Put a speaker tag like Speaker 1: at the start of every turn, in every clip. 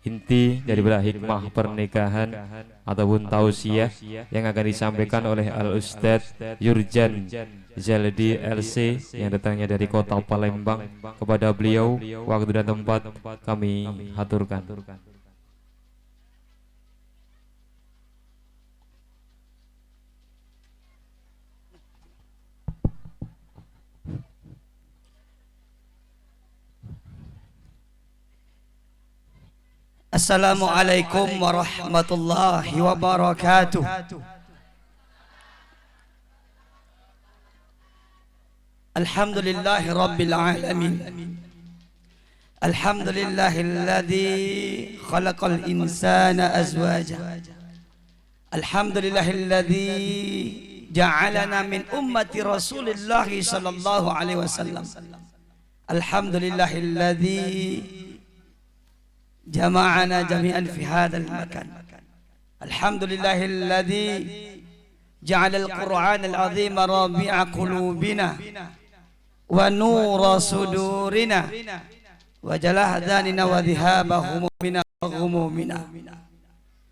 Speaker 1: inti daripada hikmah pernikahan ataupun tausiah yang akan disampaikan oleh Al-Ustadz Yurjan Zaldi LC yang datangnya dari kota Palembang. Kepada beliau waktu dan tempat kami haturkan.
Speaker 2: Assalamualaikum warahmatullahi wabarakatuh. Alhamdulillahi rabbil alamin. Alhamdulillahilladzi khalaqal insana azwaja. Alhamdulillahilladzi ja'alana min ummati Rasulillah sallallahu alaihi wasallam. Alhamdulillahilladzi جمعنا جميعا في هذا المكان. الحمد لله الذي جعل القرآن العظيم ربيع قلوبنا ونور صدورنا وجلاء أحزاننا وذهاب همومنا وغمومنا.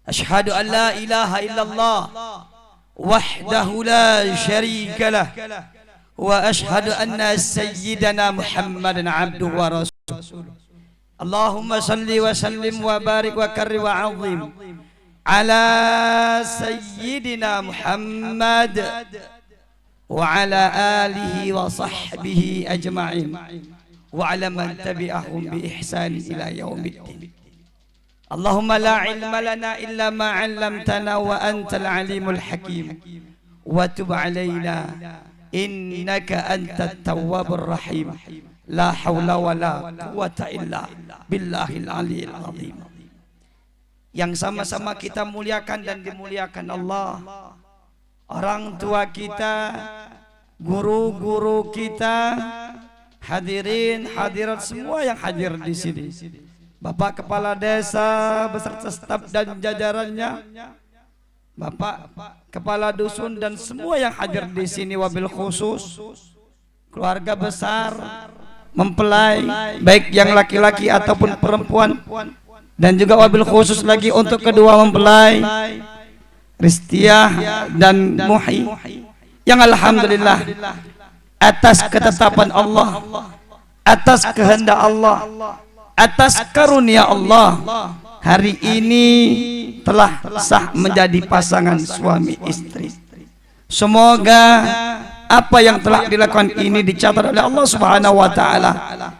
Speaker 2: أشهد أن لا إله إلا الله وحده لا شريك له وأشهد أن سيدنا محمدا عبده ورسوله. اللهم صل وسلم وبارك وكرم وعظم على سيدنا محمد وعلى آله وصحبه أجمعين وعلى من تبعهم بإحسان إلى يوم الدين. اللهم لا علم لنا إلا ما علمتنا وأنت العليم الحكيم وتب علينا إنك أنت التواب الرحيم. La haula wala quwata illa billahil aliyil azim. Yang sama-sama kita muliakan dan dimuliakan Allah, orang tua kita, guru-guru kita, hadirin hadirat semua yang hadir di sini, Bapak Kepala Desa beserta staf dan jajarannya, Bapak Kepala Dusun dan semua yang hadir di sini, wabil khusus keluarga besar, mempelai baik yang laki-laki ataupun perempuan, dan juga wabil khusus lagi untuk kedua mempelai Ristiah dan Muhi yang alhamdulillah atas ketetapan Allah, atas kehendak Allah, atas karunia Allah, hari ini telah sah menjadi pasangan suami istri. Semoga apa yang telah dilakukan ini dicatat oleh Allah Subhanahu wa taala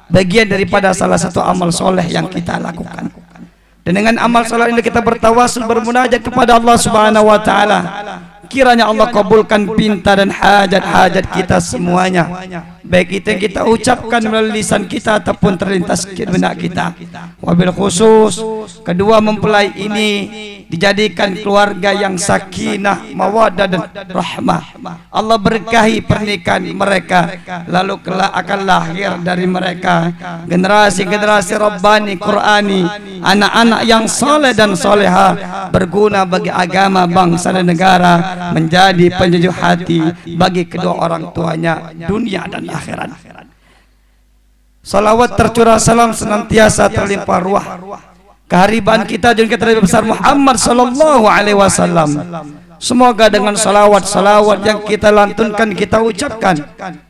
Speaker 2: bagian daripada salah satu amal soleh yang kita lakukan. Dan dengan amal soleh ini kita bertawasul, bermunajat kepada Allah Subhanahu wa taala. Kiranya Allah kabulkan pinta dan hajat-hajat kita semuanya, baik itu yang kita ucapkan melalui lisan kita ataupun terlintas ke benak kita. Wabil khusus kedua mempelai ini dijadikan keluarga yang sakinah, mawaddah dan rahmah. Allah berkahi pernikahan mereka, lalu kelak akan lahir dari mereka generasi-generasi Rabbani Qur'ani, anak-anak yang soleh dan soleha, berguna bagi agama, bangsa dan negara, menjadi penyejuk hati bagi kedua orang tuanya dunia dan akhirat. Salawat tercurah, salam senantiasa terlimpah ruah keharibaan kita dan kita Nabi besar Muhammad sallallahu alaihi wasallam. Semoga dengan salawat-salawat yang kita lantunkan, kita ucapkan,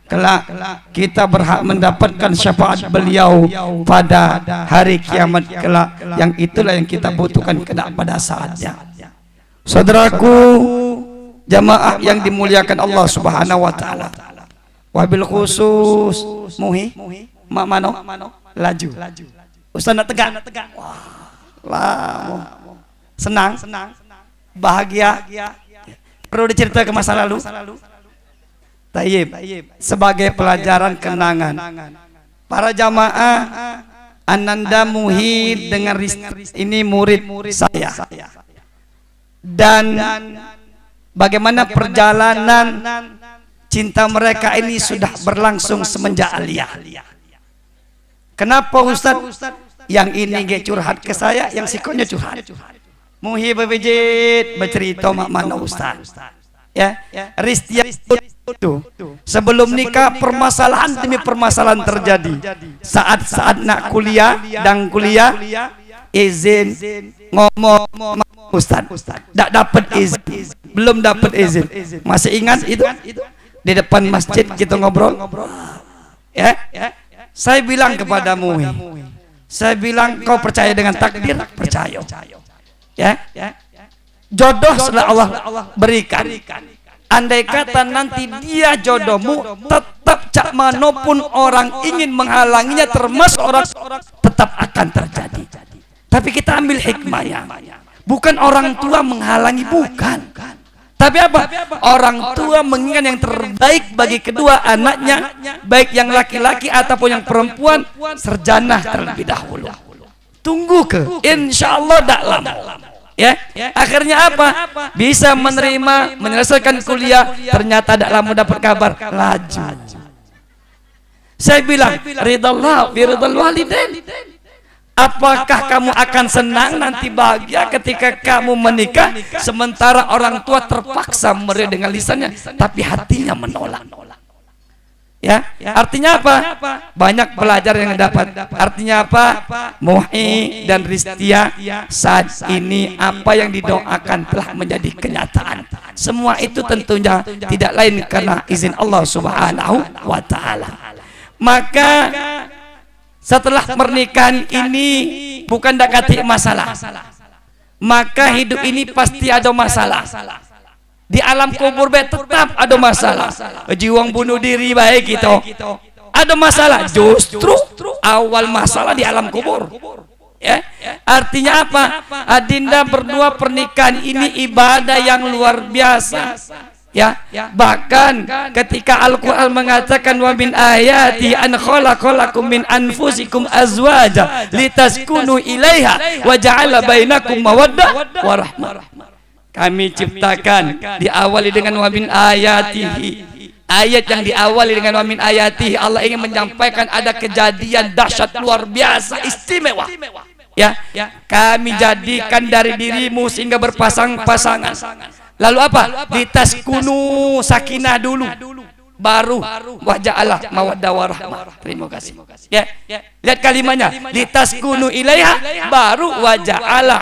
Speaker 2: kelak kita berhak mendapatkan syafaat beliau pada hari kiamat kelak, yang itulah yang kita butuhkan kelak pada saatnya. Saudaraku jamaah yang dimuliakan Allah Subhanahu wa taala, wabil khusus Muhi mak mano laju Ustaz nak tegak. Wah, senang, bahagia, perlu dicerita ke masa lalu. Tayyib, sebagai pelajaran kenangan para jamaah, Ananda Muhi dengan ini murid saya, dan bagaimana perjalanan cinta mereka ini sudah berlangsung semenjak aliyah. Kenapa Ustaz? Yang ini gak curhat ke saya, yang sikonya curhat. Muhi bebejit bercerita mak mana Ustaz. Ya, Ristia itu sebelum nikah permasalahan demi permasalahan terjadi. Saat nak kuliah dan kuliah izin ngomong Ustaz, tidak dapat izin, belum dapat izin. Masih ingat itu di depan masjid kita ngobrol, ya? Saya bilang kepadamu, saya bilang kau percaya dengan takdir, percaya, ya? Jodoh sudah Allah berikan. Andai kata nanti dia jodohmu, tetap cak manapun orang ingin menghalanginya, termasuk orang, tetap akan terjadi. Tapi kita ambil hikmahnya, bukan orang tua menghalangi, bukan. Tapi apa? Orang tua menginginkan yang terbaik bagi kedua anaknya, baik yang laki-laki ataupun yang perempuan, sarjana terlebih dahulu. Tunggu ke, insya Allah tak lama. Ya, akhirnya apa? Bisa menerima, menyelesaikan kuliah, ternyata tidak lama dapat kabar, laju. Saya bilang, ridallah fi ridal walidain. Apakah kamu akan senang nanti bahagia ketika kamu menikah, sementara orang tua terpaksa memberi dengan lisannya, tapi hatinya menolak? Ya, artinya apa? Banyak pelajar yang dapat. Artinya apa? Muhi dan Ristia, saat ini apa yang didoakan telah menjadi kenyataan. Semua itu tentunya tidak lain karena izin Allah Subhanahu wa taala. Maka setelah pernikahan ini bukan dakati masalah, maka hidup ini pasti ada masalah. Di alam kubur tetap ada masalah. Jiwang bunuh diri baik itu ada masalah. Justru awal masalah di alam kubur. Ya, artinya apa? Adinda berdua, pernikahan ini ibadah yang luar biasa. Ya, bahkan ketika Al-Quran mengatakan wa min ayati an khalaqalakum min anfusikum azwaja litaskunu ilaiha wa ja'ala bainakum mawaddah wa rahmah. Kami ciptakan, diawali dengan wa min ayatihi. Ayat yang diawali dengan wa min ayatihi, Allah ingin menyampaikan ada kejadian dahsyat luar biasa, istimewa. Ya, kami jadikan dari dirimu sehingga berpasang-pasangan. Lalu apa? Litaskunu, sakinah dulu, baru waja'alah mawaddah warahmah. Terima kasih. Ya, lihat kalimatnya, litaskunu ilaiha, baru waja'alah,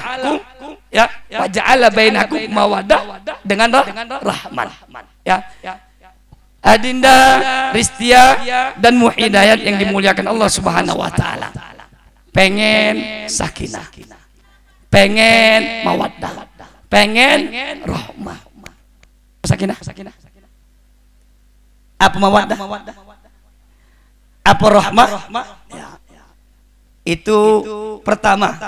Speaker 2: ya, waja'ala bainakum mawaddah dengan rahmat. Ya, Adinda, Ristia dan Muhidayat yang dimuliakan Allah Subhanahu wa taala, pengen sakinah, pengen mawaddah, pengen rahmah. Sakinah, apa mawaddah, apa rahmah? Ya, itu pertama.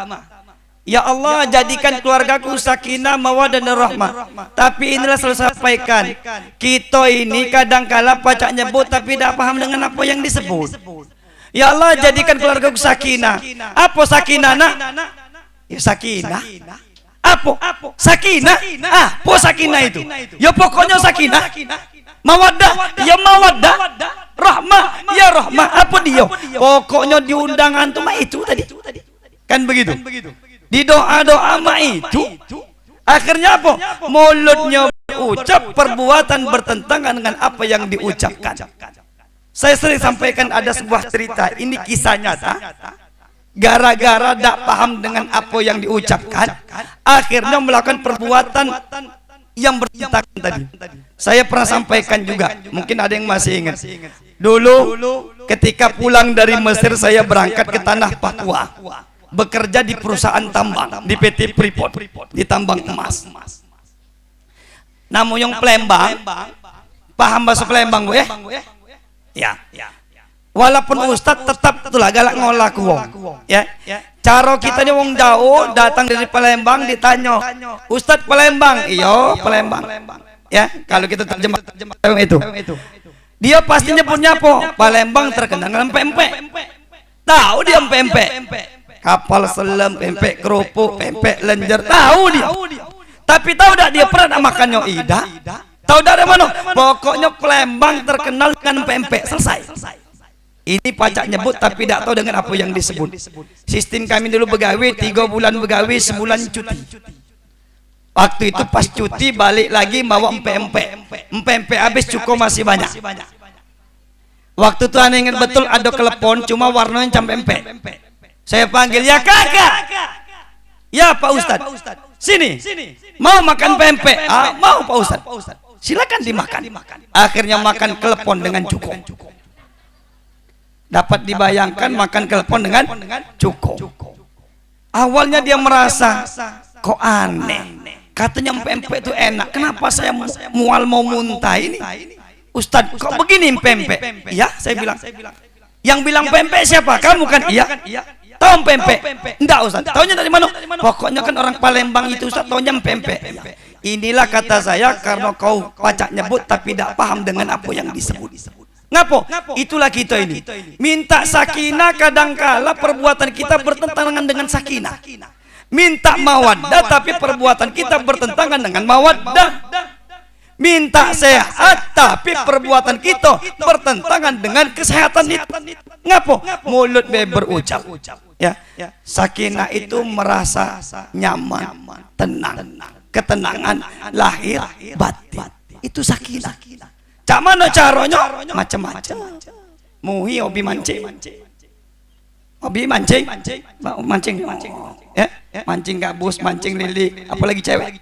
Speaker 2: Ya Allah, jadikan keluargaku sakinah, mawaddah dan rahmah. Tapi inilah selalu saya sampaikan, kita ini kadang-kala pacak nyebut tapi tidak paham dengan apa yang disebut. Ya Allah, jadikan keluargaku sakinah. Apa sakinah nak? Ya sakinah. Apa? Sakinah. Apa sakinah itu? Ya pokoknya sakinah. Mawaddah, ya mawaddah. Rahmah, ya rahmah. Apa dia? Pokoknya di undangan tuh mah itu tadi. Kan begitu? Di doa-doa mah itu. Akhirnya apa? Mulutnya berucap, perbuatan bertentangan dengan apa yang diucapkan. Saya sering sampaikan ada sebuah cerita, ini kisah nyata. Gara-gara tidak paham dengan apa yang diucapkan, akhirnya melakukan perbuatan yang bertentangan tadi. Saya pernah sampaikan juga, mungkin ada yang masih ingat. Dulu ketika pulang dari Mesir, saya berangkat ke tanah Papua, bekerja di perusahaan tambang, di PT Freeport, di tambang emas. Namun yang Palembang, paham bahasa Palembang bu ya? Ya. Walaupun Ustadz tetap itulah galak ngolaku wong. Ya. Cara kita nih wong jauh datang dari Palembang ditanya, Ustadz Palembang, iya Palembang. Ya, kalau kita terjemah itu. Dia pasti nyebutnya apa? Palembang terkenal dengan pempek. Tahu dia pempek? Kapal selam, pempek kerupuk, pempek lenjer, tahu dia. Tapi tahu tak dia pernah makannya ida? Tahu dari mana? Pokoknya Palembang terkenal dengan pempek, selesai. Ini pacak nyebut tapi tidak tahu dengan apa yang disebut. Sistem kami dulu begawe 3 bulan begawe, sebulan cuti. Waktu itu pas cuti balik lagi bawa empek habis cukup masih banyak. Waktu itu aneh ingat betul ada telepon cuma warnanya sampai empek. Saya panggil, ya kakak, Ya Pak Ustadz, sini. Mau makan pempek? Ah, mau Pak Ustadz. Silakan dimakan. Akhirnya makan klepon dengan cuko. Dapat dibayangkan makan klepon dengan cuko. Awalnya dia merasa kok aneh. Katanya pempek itu enak. Kenapa saya mual mau muntah ini? Ustadz, kok begini pempek? Iya, saya bilang. Yang bilang pempek siapa? Kamu kan? Iya. Tahu pempek? Enggak Ustaz. Taunya dari mana? Pokoknya kan orang Palembang itu Ustaz, taunya pempek. Inilah kata saya, karena kau pacak nyebut tapi tidak paham dengan apa yang disebut. Ngapo? Itulah kita ini. Minta sakinah, kadangkala perbuatan kita bertentangan dengan sakinah. Minta mawaddah tapi perbuatan kita bertentangan dengan mawaddah. Minta sehat tapi perbuatan kita bertentangan dengan kesehatan itu. Ngapo? Mulut berucap. Ya, sakinah itu merasa nyaman, tenang, ketenangan lahir batin. Itu sakinah. Cak mana caranya? Macam-macam. Muhi hobi mancing. Hobi mancing. Mancing gabus, mancing lili, apalagi cewek.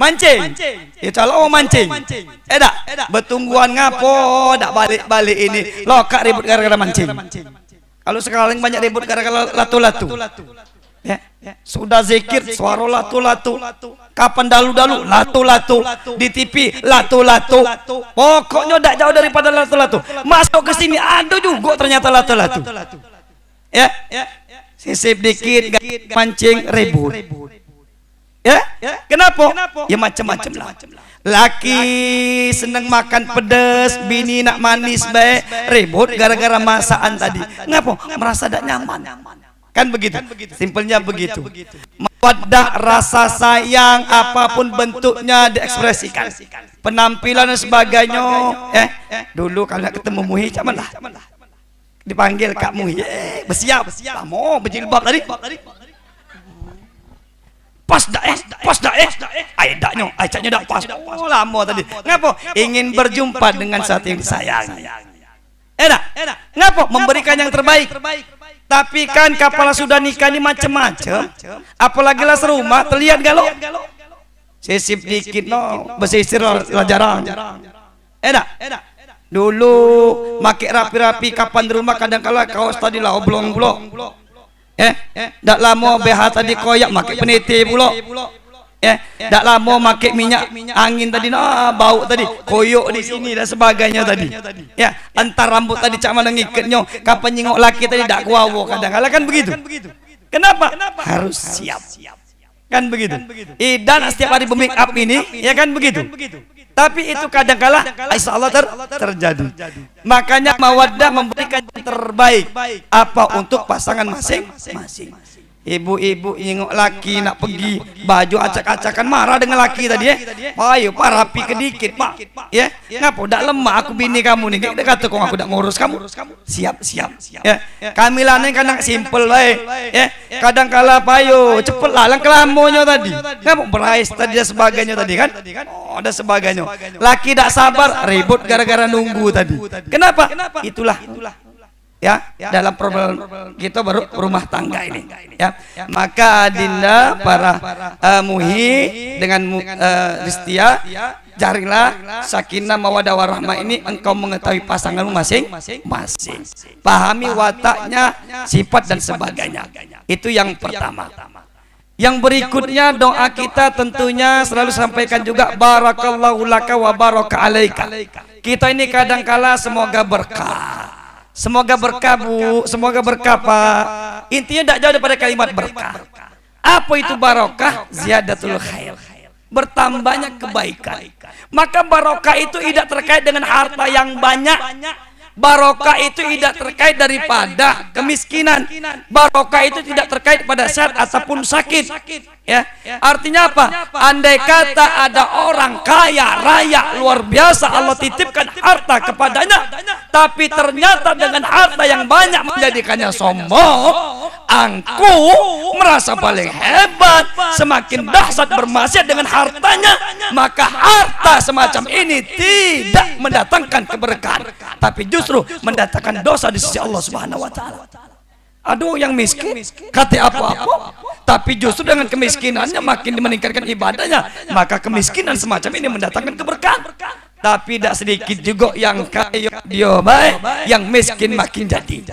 Speaker 2: Mancing. Ya kalau mancing. Dak, betungguan ngapo dak balik-balik ini. Lokak ribut gara-gara mancing. Kalau sekarang banyak ribut gara-gara latu-latu. Ya, sudah zikir suara latu-latu. Kapan dalu-dalu latu-latu. Di TV latu-latu. Pokoknya tidak jauh daripada latu-latu. Masuk ke sini ada juga ternyata latu-latu. Ya, sisip dikit mancing ribut. Ya, kenapa? Ya macam-macam lah. Laki seneng makan pedas, bini nak manis baik, ribut gara-gara masakan tadi. Ngapa? Merasa tidak nyaman. Kan begitu. Simpelnya begitu. Mawaddah, rasa sayang apapun bentuknya diekspresikan. Penampilan dan sebagainya. Dulu kalau ketemu Muhi cuman lah. Dipanggil Kak Muhi. Bersiap. Mau berjilbab tadi. Pas dah acaknya dah pas. Oh, lama tadi. Ngapa? Ingin berjumpa dengan satu yang disayangi. Enak. Ngapa? Memberikan yang terbaik. Tapi kan kapal sudah nikah ini macam-macam. Apalagi lah serumah, terlihat galo. Sisip dikit no, bersisir lah jarang. Enak. Dulu make rapi-rapi kapan di rumah kadang-kala kaos tadi lah oblong-oblong. Dak lama BH tadi koyak make peniti pula. Dak lama make minyak angin tadi bau tadi koyok di sini dan sebagainya tadi. Ya, antar rambut tadi cak mana ngiketnya, kapan nyengok laki tadi dak kuawo kadang-kala kan begitu. Kenapa? Harus siap. Kan begitu. Dan setiap hari make up ini, ya kan begitu. Tapi itu kadang-kala insyaallah terjadi. Makanya mawaddah memberikan yang terbaik apa untuk pasangan masing-masing. Ibu-ibu nyengok laki nak pergi baju acak-acakan marah dengan laki tadi ayo Pak rapi kedikit Pak. Ngapa dak lemah aku bini kamu nih. Dia kata kok aku dak ngurus kamu. Siap. Kami lah kadang simple baik. Kadang-kala payo cepet lah lang kelamonyo tadi. Ngapa berais tadi dan sebagainya tadi kan? Oh, dan sebagainya. Laki dak sabar ribut gara-gara nunggu tadi. Kenapa? Itulah. Ya, dalam problem kita baru rumah tangga ini. Ya, maka adinda para Muhi dengan Ristia, carilah sakinah mawaddah warahmah ini engkau mengetahui pasanganmu masing-masing. Pahami wataknya, sifat dan sebagainya. Itu yang pertama. Yang berikutnya doa kita tentunya selalu sampaikan juga barakallahu laka wa baraka alaika. Kita ini kadangkala semoga berkah. Semoga berkah Bu, semoga berkah Pak. Intinya tidak jauh daripada kalimat berkah. Apa itu barokah? Ziyadatul khair, bertambahnya kebaikan. Maka barokah itu tidak terkait dengan harta yang banyak. Barokah itu tidak terkait daripada kemiskinan. Barokah itu tidak terkait pada sehat ataupun sakit. Ya, artinya apa? Andai kata ada orang kaya raya luar biasa Allah titipkan harta kepadanya, tapi ternyata dengan harta yang banyak menjadikannya sombong, angkuh, merasa paling hebat, semakin dahsyat bermaksiat dengan hartanya, maka harta semacam ini tidak mendatangkan keberkahan, tapi justru mendatangkan dosa di sisi Allah Subhanahu wa taala. Aduh, yang miskin kata apa-apa, tapi justru dengan kemiskinannya makin meningkatkan ibadahnya, maka kemiskinan semacam ini mendatangkan keberkahan. Tapi tidak sedikit juga yang kaya dia baik, yang miskin makin jadi.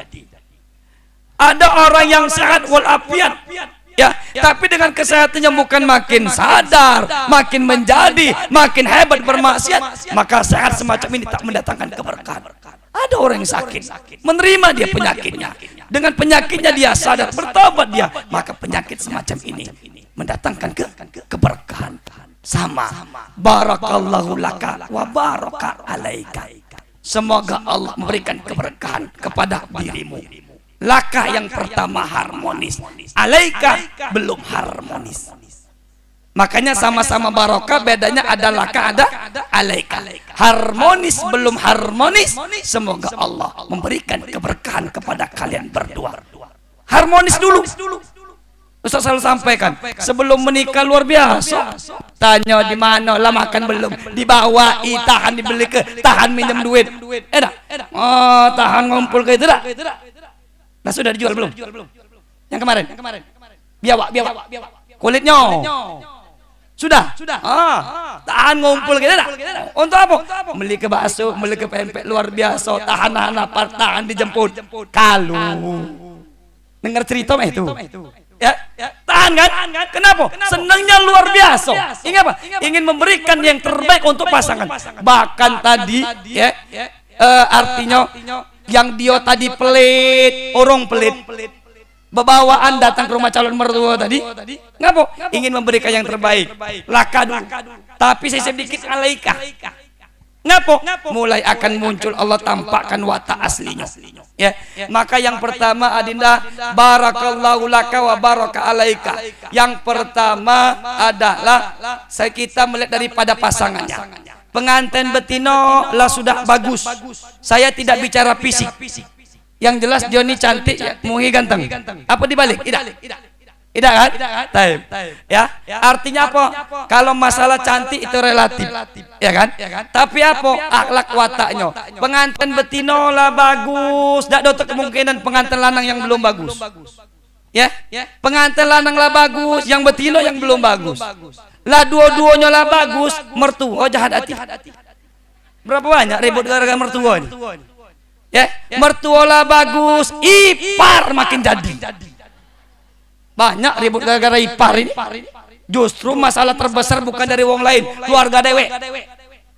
Speaker 2: Ada orang yang sehat walafiat, ya, tapi dengan kesehatannya bukan makin sadar, makin menjadi, makin hebat bermaksiat, maka sehat semacam ini tak mendatangkan keberkahan. Ada orang yang sakit, menerima dia penyakitnya, dengan penyakitnya dia sadar, bertobat dia, maka penyakit semacam ini mendatangkan keberkahan. Sama, barakallahu laka wa baraka alaika. Semoga Allah memberikan keberkahan kepada dirimu. Laka yang pertama harmonis, alaika belum harmonis. Makanya sama-sama barokah, bedanya ada laka, ada alaika. Harmonis belum harmonis, semoga Allah memberikan keberkahan kepada kalian berdua. Harmonis dulu. Ustaz selalu sampaikan, sebelum menikah luar biasa. Tanya di mana lah, makan belum, dibawa, tahan dibeli ke, tahan minjem duit. Oh, tahan ngumpul ke itu dah. Nah, sudah dijual belum? Yang kemarin. Biawak. Kulitnya. Sudah. Tahan ngumpul gitu dah. Untuk apa? Beli ke bakso, beli ke pempek luar biasa, tahan lapar, tahan dijemput. Kalau dengar cerita itu. Ya, tahan kan? Kenapa? Senangnya luar biasa. Ingin apa? Ingin memberikan yang terbaik untuk pasangan. Bahkan tadi, ya, artinya yang dia tadi pelit, orang pelit, bebawaan datang ke rumah calon mertua tadi, ngapa? Ingin memberikan yang terbaik. Laka dulu. Tapi saya sedikit alaika. Ngapa? Mulai akan muncul Allah tampakkan watak aslinya. Ya, maka yang pertama adinda, barakallahu laka wa baraka alaika. Yang pertama adalah kita melihat daripada pasangannya. Pengantin betina lah sudah bagus. Saya tidak bicara fisik. Yang jelas Joni cantik, ya, Muhi ganteng. Apa dibalik? Tidak kan? Taib. Ya, artinya apa? Kalau masalah cantik itu relatif, ya kan? Tapi apa? Akhlak wataknya. Pengantin betina lah bagus, tidak ada kemungkinan pengantin lanang yang belum bagus. Ya, pengantin lanang lah bagus, yang betina yang belum bagus. Lah dua-duanya lah bagus, mertua jahat hati. Berapa banyak ribut gara-gara mertua ini? Ya, mertua lah bagus, ipar makin jadi. Banyak ribut gara-gara ipar ini. Justru masalah terbesar bukan dari wong lain, keluarga dewe.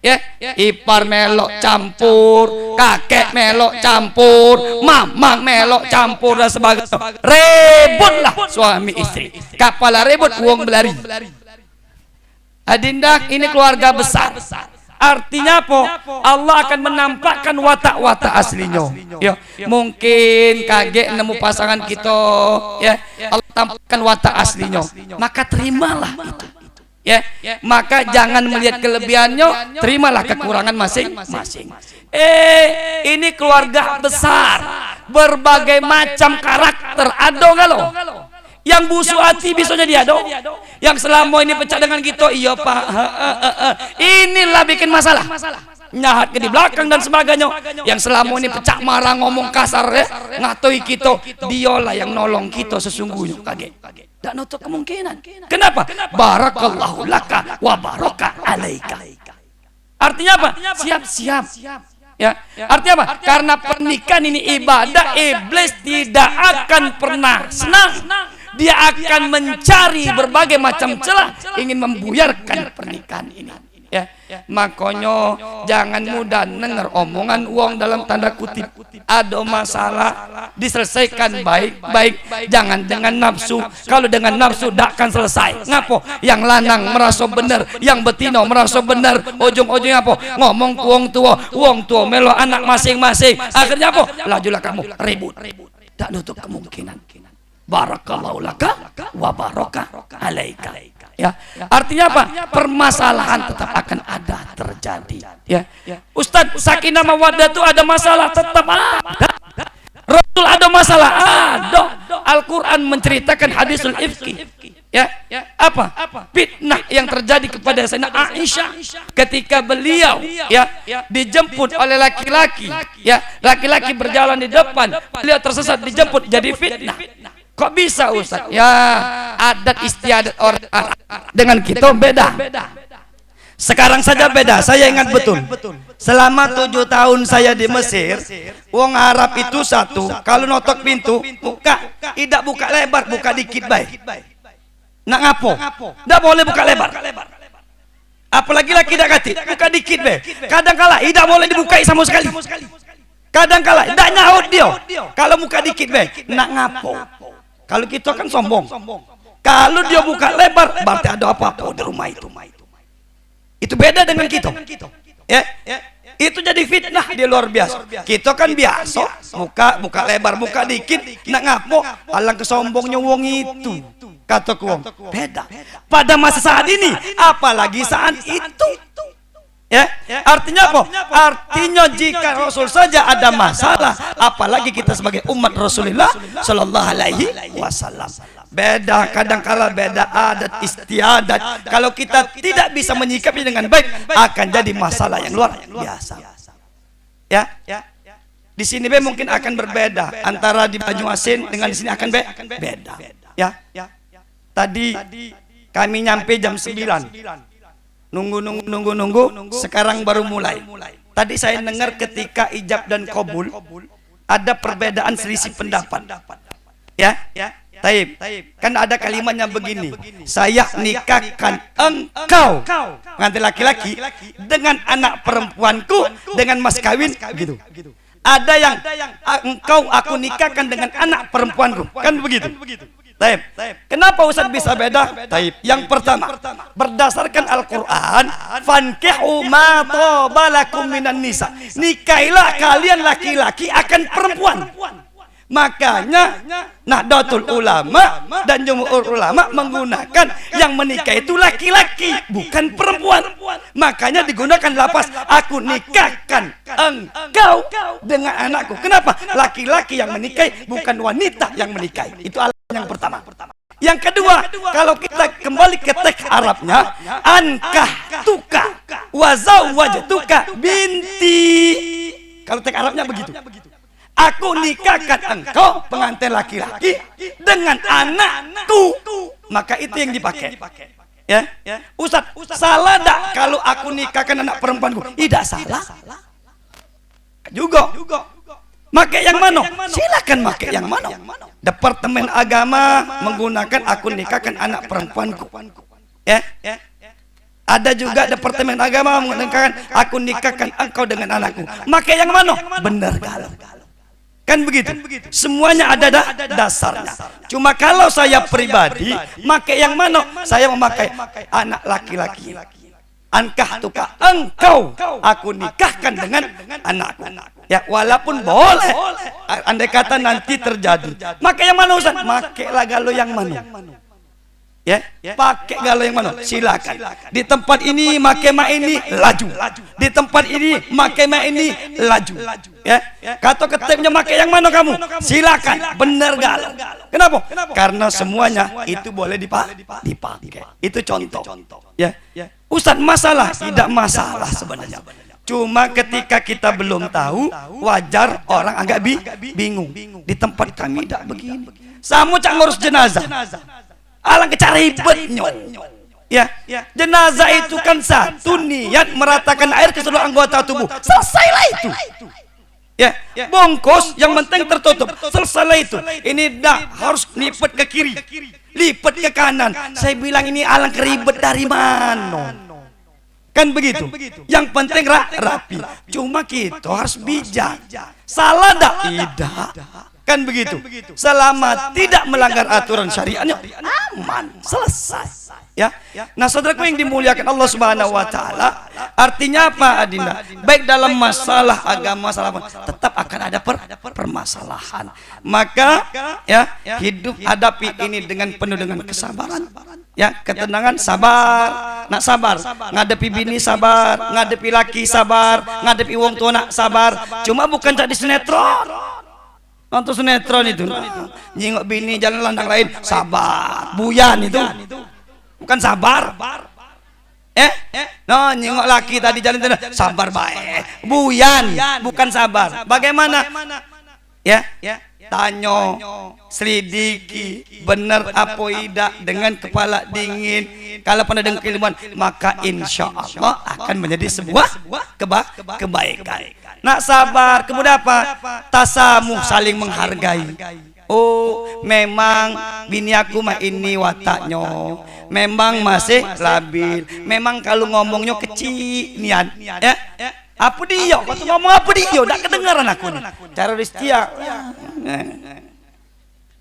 Speaker 2: Ya, ipar melok campur, kakek melok campur, mamang melok campur dan sebagainya. Ributlah suami istri. Kapal ribut, wong belari. Adinda, ini keluarga besar. Artinya apa? Allah akan menampakkan watak-watak aslinya. Ya, mungkin kaget nemu pasangan kita, ya, Allah tampakkan watak aslinya. Maka terimalah itu. Ya, maka jangan melihat kelebihannya, terimalah kekurangan masing-masing. Ini keluarga besar, berbagai macam karakter. Ada nggak lo? Yang busuk hati bisa jadi ada. Yang selama ini pecah dengan kita, iya pak, inilah bikin masalah. Nyahat ke di belakang dan sebagainya. Yang selama ini pecah marah, ngomong kasar, ya, ngatoi kita, dialah yang nolong kita sesungguhnya. Kaget. Tak nutup kemungkinan. Kenapa? Barakallahu laka wa baraka alaika. Artinya apa? Siap-siap. Ya, artinya apa? Karena pernikahan ini ibadah, iblis tidak akan pernah senang. Dia akan mencari berbagai macam celah, ingin membuyarkan pernikahan ini. Ya, makanya jangan mudah dengar omongan uang dalam tanda kutip. Ada masalah diselesaikan baik-baik, jangan dengan nafsu. Kalau dengan nafsu tidak akan selesai. Ngapo? Yang lanang merasa benar, yang betina merasa benar. Ujung-ujungnya apa? Ngomong ke uang tua melo anak masing-masing. Akhirnya apa? Lajulah kamu ribut. Tak nutup kemungkinan. Barakallahu laka wa baraka alaika. Ya, artinya apa? Permasalahan tetap akan ada terjadi. Ya, Ustadz, sakinah mawaddah itu ada masalah, tetap ada. Rasul ada masalah, ada. Al-Quran menceritakan hadisul ifki. apa? Fitnah yang terjadi kepada Sayyidah Aisyah ketika beliau dijemput oleh laki-laki, laki-laki berjalan di depan, beliau tersesat dijemput, jadi fitnah. Kok bisa Ustaz? Ya, adat istiadat orang Arab dengan kita beda. Sekarang saja beda. Saya ingat betul, selama 7 tahun saya di Mesir, wong Arab itu satu, kalau notok pintu buka, tidak buka lebar, buka dikit baik. Nak ngapo? Tidak boleh buka lebar. Apalagi laki tidak kati, buka dikit baik. Kadang kala tidak boleh dibukai sama sekali. Kadang kala tidak nyaut dia. Kalau buka dikit baik, nak ngapo? Kalau kita kan sombong. Kalau dia buka lebar, berarti ada apa-apa di rumah itu. Itu beda dengan kita. Itu jadi fitnah, dia luar biasa. Kita kan biasa, buka lebar, buka dikit, nak ngapo? Alang kesombongnya wong itu. Kata wong, beda. Pada masa saat ini, apalagi saat itu. Artinya apa? Artinya jika Rasul saja ada masalah, apalagi kita sebagai umat Rasulullah Sallallahu Alaihi Wasallam. Beda, kadang-kala beda adat istiadat. Kalau kita tidak bisa menyikapi dengan baik, akan jadi masalah yang luar biasa. Di sini mungkin akan berbeda antara di Banyuasin dengan di sini akan beda. Tadi kami nyampe jam 9. Nunggu, sekarang baru mulai. Tadi saya dengar ketika ijab dan qabul ada perbedaan selisih pendapat. Taib. Kan ada kalimatnya begini, saya nikahkan engkau, pengantin laki-laki, dengan anak perempuanku dengan mas kawin gitu. Ada yang engkau aku nikahkan dengan anak perempuanku, kan begitu. Taib. Kenapa Ustaz bisa beda? Taib. Yang pertama, berdasarkan Al-Quran, fankihu ma taba lakum minan nisa, nikailah kalian laki-laki akan perempuan. Makanya Nahdlatul Ulama dan Jumhur Ulama menggunakan yang menikah itu laki-laki, bukan perempuan. Makanya digunakan lafaz aku nikahkan engkau dengan anakku. Kenapa? Laki-laki yang menikahi, bukan wanita yang menikahi. Itu alasan yang pertama. Yang kedua, kalau kita kembali ke teks Arabnya, ankahtuka wa zawwajtuka binti. Kalau teks Arabnya begitu. Aku nikahkan engkau pengantin laki-laki dengan anakku, maka itu yang dipakai. Ustaz, salah tak kalau aku nikahkan anak perempuanku? Tidak salah. Juga. Pakai yang mana? Silakan pakai yang mana. Departemen Agama menggunakan aku nikahkan anak perempuanku. Ada juga Departemen Agama menggunakan aku nikahkan engkau dengan anakku. Pakai yang mana? Benar galau. Kan begitu. Semuanya ada dasarnya. Cuma kalau saya pribadi, pakai yang mana? Saya memakai anak laki-laki. Ankahtuka engkau, aku nikahkan dengan anakku. Walaupun boleh, andai kata nanti terjadi. Pakai yang mana Ustaz? Pakailah galau yang mana? Pakai galau yang mana? Silakan. Di tempat ini pakai mak ini laju. Di tempat ini pakai mak ini laju. Kata ketipnya pakai yang mana kamu? Silakan. Benar galau. Kenapa? Karena semuanya itu boleh dipakai. Itu contoh. Ustaz, masalah? Tidak masalah sebenarnya. Cuma ketika kita belum tahu, wajar orang agak bingung. Di tempat kami tidak begini. Samu cak ngurus jenazah. Alang kecara ribetnya. Jenazah itu kan satu niat meratakan air ke seluruh anggota tubuh. Selesailah itu. Bungkus yang penting tertutup. Selesailah itu. Ini dah harus lipat ke kiri, lipat ke kanan. Saya bilang ini alang keribet dari mana? Kan begitu. Yang penting rapi. Cuma kita harus bijak. Salah dak? Tidak. Kan begitu. Selama tidak melanggar aturan syariatnya, aman, selesai. Nah, saudaraku yang dimuliakan Allah Subhanahu wa taala, artinya apa Adinda? Baik dalam masalah agama, masalah tetap akan ada permasalahan. Maka hidup hadapi ini dengan penuh dengan kesabaran. Ketenangan, sabar. Nak sabar, ngadepi bini sabar, ngadepi laki sabar, ngadepi wong tua nak sabar. Cuma bukan jadi sinetron. nonton sinetron itu. Nyingok bini jalan landang lain, sabar. Buyan itu. Bukan sabar. No, nyingok laki tadi jalan sabar baik. Buyan, bukan sabar. Bagaimana? Ya, tanyo, selidiki, benar apa tidak dengan kepala dingin. Kalau pernah dengan keilmuan, maka insya Allah akan menjadi sebuah kebaikan. Nak sabar, kemudian apa? Tasamuh, saling menghargai. Oh, memang bini aku mah ini wataknya, memang masih labil, memang kalau ngomongnya kecil nian, ya. Apa dia? Kau tuh ngomong apa dia? Tak kedengaran aku nih. Cara Ristia.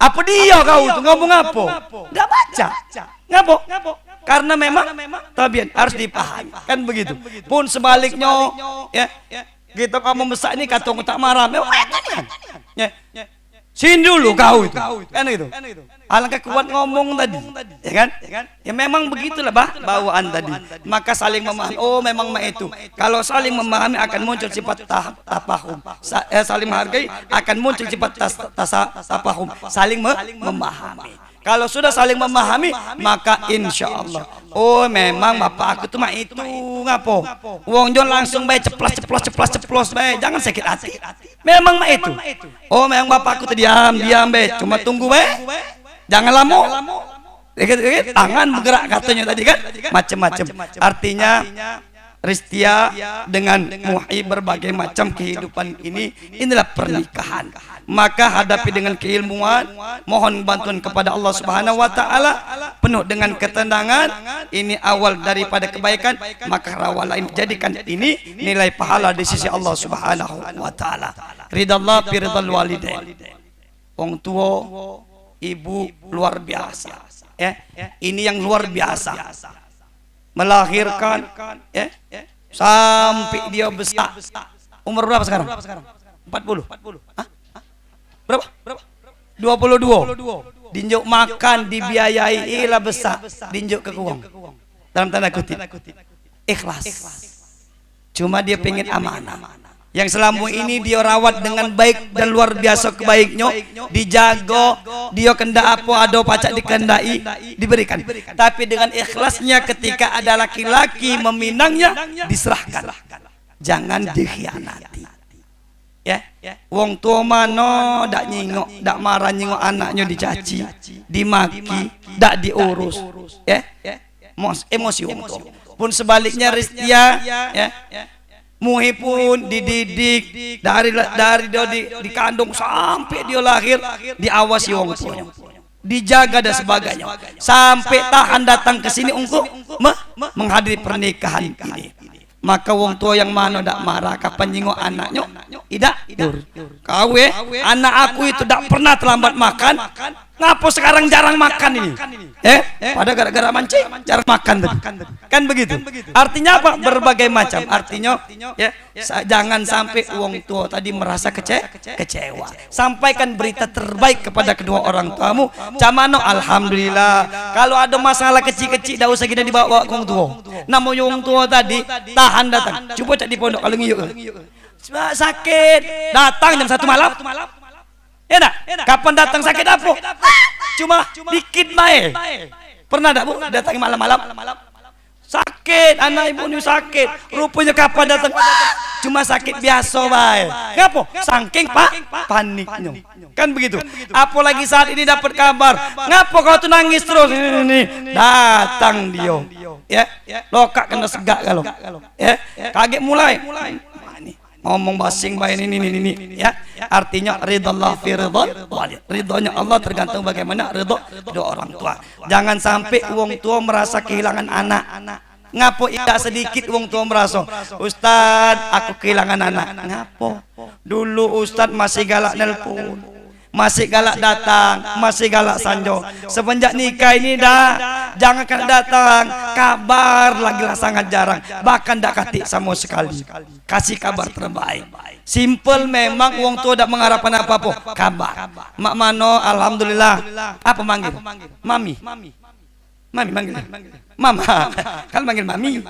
Speaker 2: Apa dia kau tuh ngomong apa? Tak baca. Ngapa? Karena memang tabiat harus dipahami. Kan begitu. Pun sebaliknya, ya. Kita kamu besar ini kata tak marah. Ya. Sini dulu kau itu. Kan itu. Alangkah kuat ngomong tadi, ya kan? Ya memang begitulah bawaan tadi. Maka saling memahami. Oh, memang itu. Kalau saling memahami akan muncul sifat tafahum. Saling menghargai akan muncul sifat tafahum. Saling memahami. Kalau sudah saling memahami, maka insya Allah. Oh, memang bapak aku tuh mah itu ngapo? Wong Jon langsung baik ceplos baik. Jangan sakit hati. Memang mah itu. Oh, memang bapak aku tuh diam baik. Cuma tunggu baik. Jangan lama. Tangan bergerak katanya tadi kan. Macam-macam. Artinya Ristia dengan Muhyi berbagai macam kehidupan ini, inilah pernikahan. Maka hadapi dengan keilmuan, mohon bantuan kepada Allah Subhanahu wa taala, penuh dengan ketenangan. Ini awal daripada kebaikan, maka rawalah jadikan ini nilai pahala di sisi Allah Subhanahu wa taala. Ridallah fi ridal walidain. Wong tua, ibu luar biasa. Ini yang luar biasa. Melahirkan, sampai dia besar. Umur berapa sekarang? 40. Hah? Berapa? 22. Dinjuk makan, dibiayai, ilah besar. Dinjuk ke uang. Dalam tanda kutip. Ikhlas. Cuma dia pengen amanah. Yang selama ini dia rawat dengan baik dan luar biasa kebaiknya, dijaga, dia kendak apa ada pacak dikendai, diberikan. Tapi dengan ikhlasnya ketika ada laki-laki meminangnya, diserahkan. Jangan dikhianati. Ya, wong tua mano dak nyingok, dak marah nyingok anaknya dicaci, dimaki, dak diurus. Emosi wong tua. Pun sebaliknya Ristia, Muhi pun dididik dari dia dikandung sampai dia lahir, diawasi wong tuanya, dijaga dan sebagainya, sampai tahan datang ke sini untuk menghadiri pernikahan ini. Maka wong tua yang mana dak marah kapan nyingok anaknya, tidak kau anak aku itu dak pernah terlambat makan. Ngapa sekarang jarang makan ini? Pada gara-gara mancing jarang makan tadi. Kan begitu. Artinya apa? Berbagai macam. Artinya jangan sampai wong tua tadi merasa kecewa. Sampaikan berita terbaik kepada kedua orang tuamu. Camano alhamdulillah. Kalau ada masalah kecil-kecil dak usah kita dibawa ke wong tua. Namanya wong tua tadi tahan datang. Coba cek di pondok kalau ngiyuk. Sakit datang jam 1 malam. Kapan datang sakit apa? Cuma dikit baik. Pernah tak bu datang malam-malam? Sakit, anak ibu ini sakit. Rupanya kapan datang? Cuma sakit biasa baik. Ngapa? Saking paniknya. Kan begitu. Apalagi saat ini dapat kabar. Ngapa kau tuh nangis terus? Ini datang dia. Lokak kena segak kalau. Kaget mulai. Ngomong basing bayan ini ya. Artinya ridallah fi ridal walid. Ridhonya Allah tergantung bagaimana ridho kedua orang tua. Jangan sampai wong tua merasa kehilangan anak. Ngapo tidak sedikit wong tua merasa, Ustaz, aku kehilangan anak. Ngapo? Dulu Ustaz masih galak nelpon, masih galak datang, masih galak sanjo. Semenjak nikah ini jangan datang, kabar lagi lah sangat jarang, bahkan dak katik sama sekali. Kasih kabar terbaik. Simple memang wong tua dak mengharapkan apa-apa, kabar. Mak mano alhamdulillah. Apa manggil? Mami manggil. Mama. Kan manggil mami.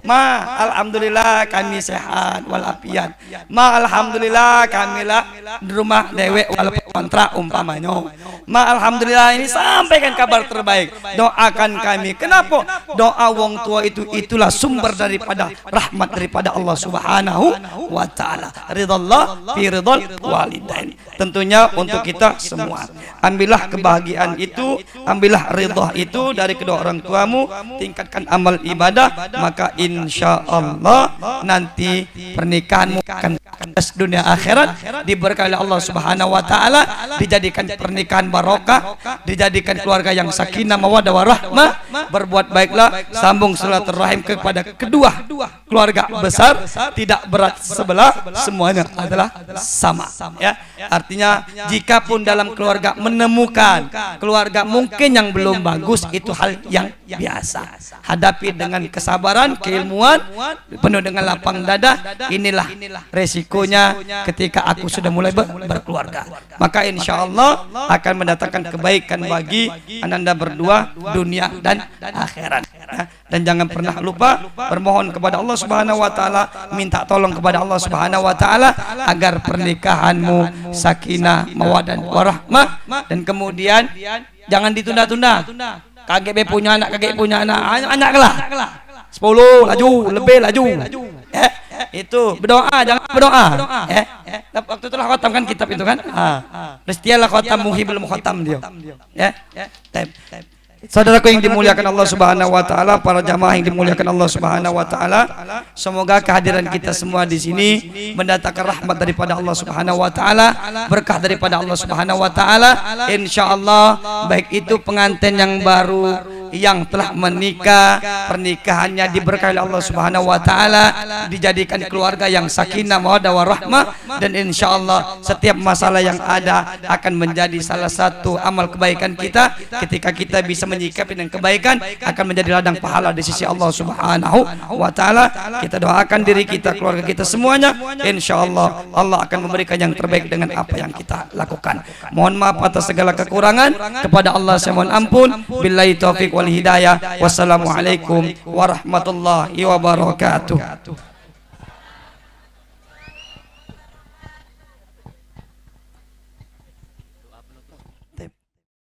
Speaker 2: alhamdulillah kami sehat walafiat. Alhamdulillah kami lah di rumah dewek walaupun kontrak umpamanya. Alhamdulillah ini sampaikan kabar terbaik. Doakan kami. Kenapa? Doa wong tua itulah sumber daripada rahmat daripada Allah Subhanahu wa taala. Ridallah fi ridal walidain. Tentunya untuk kita semua. Ambillah kebahagiaan itu, ambillah ridha itu dari kedua orang tuamu, tingkatkan amal ibadah, maka insya Allah nanti pernikahanmu akan dunia akhirat diberkahi oleh Allah Subhanahu wa taala, dijadikan pernikahan barokah, dijadikan keluarga yang sakinah mawaddah warahmah. Berbuat baiklah, sambung silaturahim kepada kedua keluarga besar, tidak berat sebelah, semuanya adalah sama ya. Artinya jikapun dalam keluarga menemukan keluarga mungkin yang belum bagus, itu hal yang biasa. Hadapi dengan kesabaran, keilmuan, penuh dengan lapang dada. Inilah resikonya ketika aku sudah mulai berkeluarga. Maka insya Allah akan mendatangkan kebaikan bagi ananda berdua dunia dan akhirat. Dan jangan pernah lupa bermohon kepada Allah Subhanahu wa taala, minta tolong kepada Allah Subhanahu wa taala agar pernikahanmu sakinah, mawaddah, warahmah, dan kemudian jangan ditunda-tunda. KGB punya anak, anak lah 10 laju, lebih laju. Itu berdoa, jangan berdoa. Waktu itulah khatam kan kitab itu kan. Mestilah khatam muhibul mukhatam dia. Saudaraku yang dimuliakan Allah Subhanahu wa taala, para jamaah yang dimuliakan Allah Subhanahu wa taala, semoga kehadiran kita semua di sini mendatangkan rahmat daripada Allah Subhanahu wa taala, berkah daripada Allah Subhanahu wa taala. Insyaallah baik itu pengantin yang baru yang telah menikah, pernikahannya diberkahi oleh Allah Subhanahu wa taala, dijadikan keluarga yang sakinah mawaddah warahmah, dan insyaallah setiap masalah yang ada akan menjadi salah satu amal kebaikan kita. Ketika kita bisa menyikapi dengan kebaikan, akan menjadi ladang pahala di sisi Allah Subhanahu wa taala. Kita doakan diri kita, keluarga kita semuanya, insyaallah Allah akan memberikan yang terbaik dengan apa yang kita lakukan. Mohon maaf atas segala kekurangan, kepada Allah saya mohon ampun. Billahi taufiq wal hidayah. Wassalamualaikum warahmatullahi wabarakatuh.